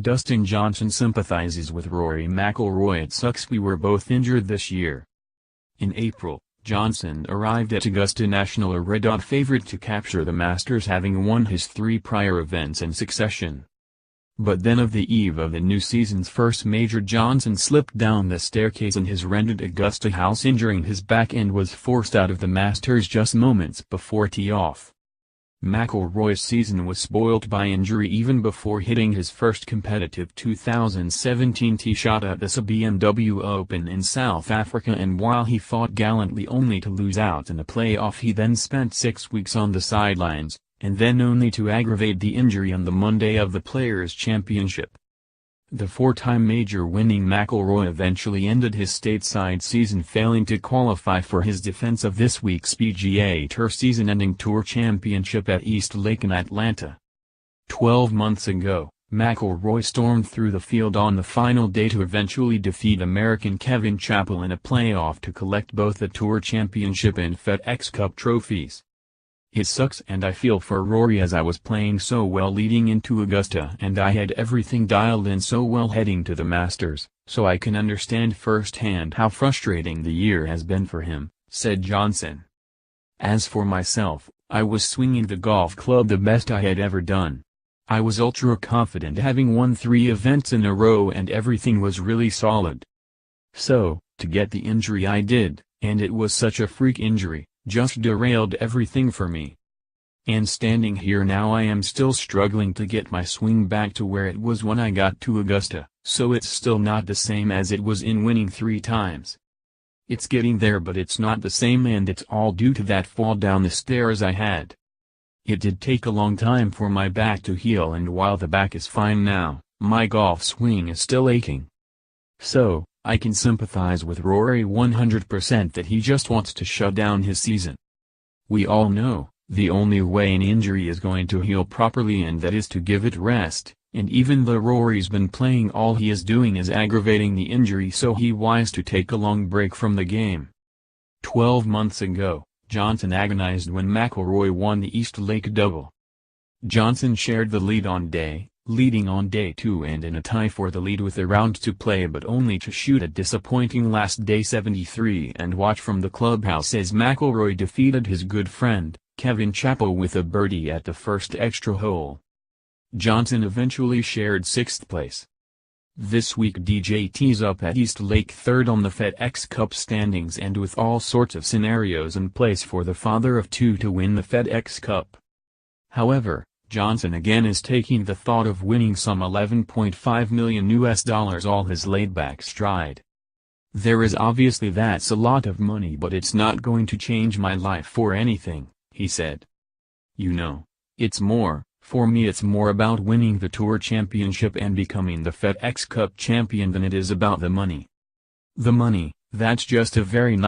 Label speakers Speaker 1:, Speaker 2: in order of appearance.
Speaker 1: Dustin Johnson sympathizes with Rory McIlroy. It sucks we were both injured this year. In April, Johnson arrived at Augusta National a red-hot favorite to capture the Masters, having won his 3 prior events in succession. But then of the eve of the new season's first major, Johnson slipped down the staircase in his rented Augusta house, injuring his back, and was forced out of the Masters just moments before tee-off. McIlroy's season was spoilt by injury even before hitting his first competitive 2017 tee shot at the SA BMW Open in South Africa, and while he fought gallantly only to lose out in the playoff, he then spent 6 weeks on the sidelines, and then only to aggravate the injury on the Monday of the Players' Championship. The 4-time major-winning McIlroy eventually ended his stateside season, failing to qualify for his defense of this week's PGA Tour season-ending Tour Championship at East Lake in Atlanta. 12 months ago, McIlroy stormed through the field on the final day to eventually defeat American Kevin Chappell in a playoff to collect both the Tour Championship and FedEx Cup trophies. "It sucks, and I feel for Rory, as I was playing so well leading into Augusta and I had everything dialed in so well heading to the Masters, so I can understand firsthand how frustrating the year has been for him," said Johnson. "As for myself, I was swinging the golf club the best I had ever done. I was ultra confident, having won 3 events in a row, and everything was really solid. So, to get the injury I did, and it was such a freak injury, just derailed everything for me. And standing here now, I am still struggling to get my swing back to where it was when I got to Augusta, so it's still not the same as it was in winning 3 times. It's getting there, but it's not the same, and it's all due to that fall down the stairs I had. It did take a long time for my back to heal, and while the back is fine now, my golf swing is still aching. So, I can sympathize with Rory 100% that he just wants to shut down his season. We all know, the only way an injury is going to heal properly, and that is to give it rest, and even though Rory's been playing, all he is doing is aggravating the injury, so he wise to take a long break from the game." 12 months ago, Johnson agonized when McIlroy won the East Lake Double. Johnson shared the lead leading on day 2 and in a tie for the lead with a round to play, but only to shoot a disappointing last day 73 and watch from the clubhouse as McIlroy defeated his good friend, Kevin Chappell, with a birdie at the first extra hole. Johnson eventually shared 6th place. This week DJ tees up at East Lake 3rd on the FedEx Cup standings, and with all sorts of scenarios in place for the father of 2 to win the FedEx Cup. However, Johnson again is taking the thought of winning some $11.5 million all his laid-back stride. "There is obviously that's a lot of money, but it's not going to change my life or anything," he said. "You know, for me it's more about winning the Tour Championship and becoming the FedEx Cup champion than it is about the money. The money, that's just a very nice